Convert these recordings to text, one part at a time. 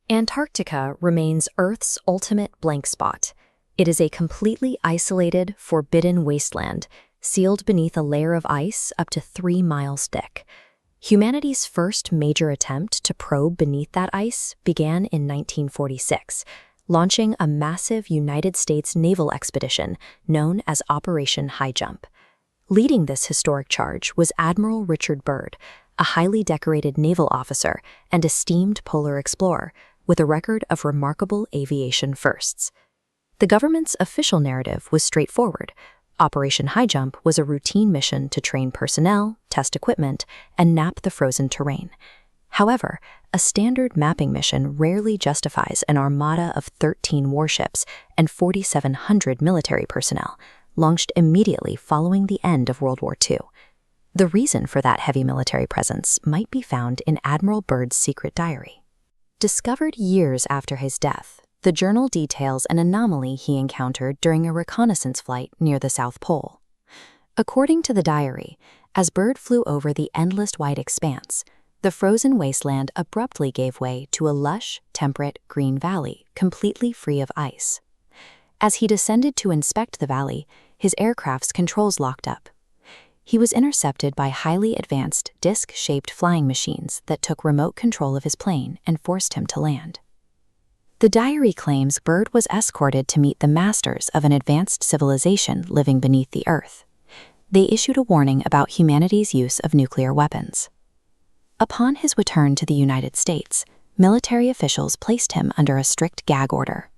Antarctica remains Earth's ultimate blank spot. It is a completely isolated, forbidden wasteland, sealed beneath a layer of ice up to 3 miles thick. Humanity's first major attempt to probe beneath that ice began in 1946, launching a massive United States naval expedition known as Operation Highjump. Leading this historic charge was Admiral Richard Byrd, a highly decorated naval officer and esteemed polar explorer, with a record of remarkable aviation firsts. The government's official narrative was straightforward. Operation Highjump was a routine mission to train personnel, test equipment, and map the frozen terrain. However, a standard mapping mission rarely justifies an armada of 13 warships and 4,700 military personnel, launched immediately following the end of World War II. The reason for that heavy military presence might be found in Admiral Byrd's secret diary. Discovered years after his death, the journal details an anomaly he encountered during a reconnaissance flight near the South Pole. According to the diary, as Byrd flew over the endless white expanse, the frozen wasteland abruptly gave way to a lush, temperate green valley completely free of ice. As he descended to inspect the valley, his aircraft's controls locked up. He was intercepted by highly advanced disc-shaped flying machines that took remote control of his plane and forced him to land. The diary claims Byrd was escorted to meet the masters of an advanced civilization living beneath the Earth. They issued a warning about humanity's use of nuclear weapons. Upon his return to the United States, military officials placed him under a strict gag order.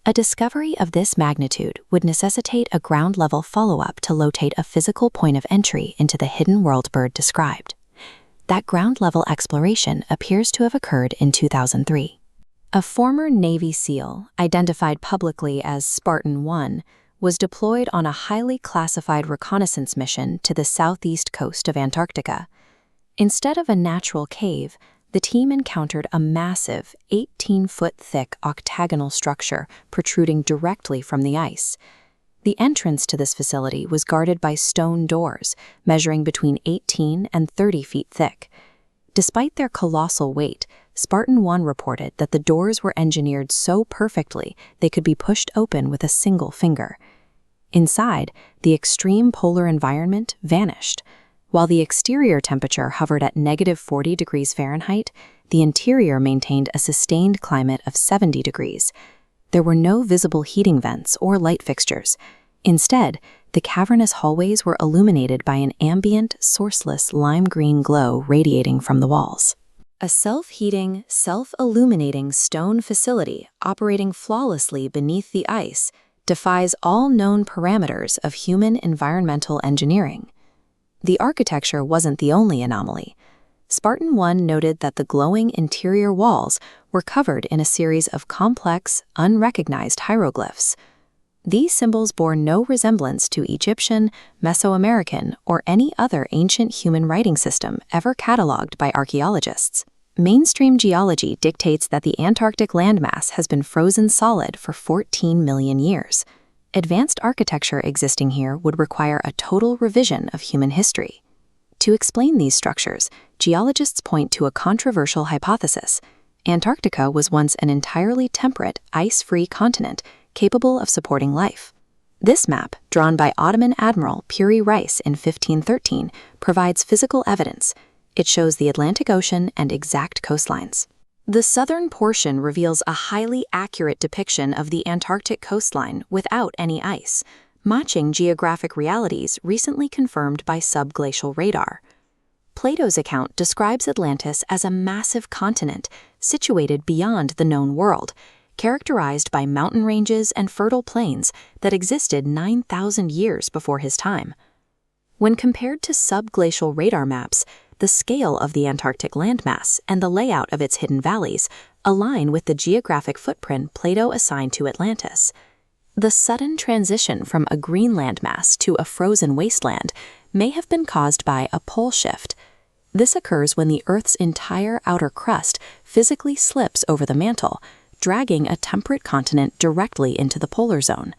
A discovery of this magnitude would necessitate a ground-level follow-up to locate a physical point of entry into the hidden world Byrd described. That ground-level exploration appears to have occurred in 2003. A former Navy SEAL, identified publicly as Spartan 1, was deployed on a highly classified reconnaissance mission to the southeast coast of Antarctica. Instead of a natural cave, the team encountered a massive, 18-foot-thick octagonal structure protruding directly from the ice. The entrance to this facility was guarded by stone doors, measuring between 18 and 30 feet thick. Despite their colossal weight, Spartan 1 reported that the doors were engineered so perfectly they could be pushed open with a single finger. Inside, the extreme polar environment vanished. While the exterior temperature hovered at -40 degrees Fahrenheit, the interior maintained a sustained climate of 70 degrees. There were no visible heating vents or light fixtures. Instead, the cavernous hallways were illuminated by an ambient, sourceless lime green glow radiating from the walls. A self-heating, self-illuminating stone facility operating flawlessly beneath the ice defies all known parameters of human environmental engineering. The architecture wasn't the only anomaly. Spartan 1 noted that the glowing interior walls were covered in a series of complex, unrecognized hieroglyphs. These symbols bore no resemblance to Egyptian, Mesoamerican, or any other ancient human writing system ever cataloged by archaeologists. Mainstream geology dictates that the Antarctic landmass has been frozen solid for 14 million years. Advanced architecture existing here would require a total revision of human history. To explain these structures, geologists point to a controversial hypothesis. Antarctica was once an entirely temperate, ice-free continent capable of supporting life. This map, drawn by Ottoman Admiral Piri Reis in 1513, provides physical evidence. It shows the Atlantic Ocean and exact coastlines. The southern portion reveals a highly accurate depiction of the Antarctic coastline without any ice, matching geographic realities recently confirmed by subglacial radar. Plato's account describes Atlantis as a massive continent situated beyond the known world, characterized by mountain ranges and fertile plains that existed 9,000 years before his time. When compared to subglacial radar maps, the scale of the Antarctic landmass and the layout of its hidden valleys align with the geographic footprint Plato assigned to Atlantis. The sudden transition from a green landmass to a frozen wasteland may have been caused by a pole shift. This occurs when the Earth's entire outer crust physically slips over the mantle, dragging a temperate continent directly into the polar zone.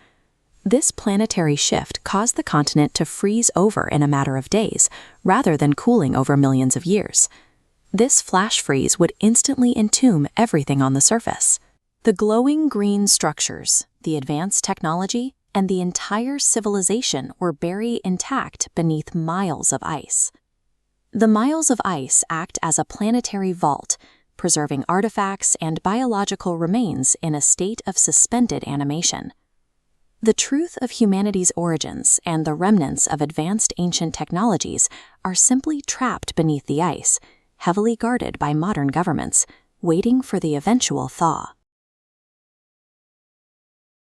This planetary shift caused the continent to freeze over in a matter of days, rather than cooling over millions of years. This flash freeze would instantly entomb everything on the surface. The glowing green structures, the advanced technology, and the entire civilization were buried intact beneath miles of ice. The miles of ice act as a planetary vault, preserving artifacts and biological remains in a state of suspended animation. The truth of humanity's origins and the remnants of advanced ancient technologies are simply trapped beneath the ice, heavily guarded by modern governments, waiting for the eventual thaw.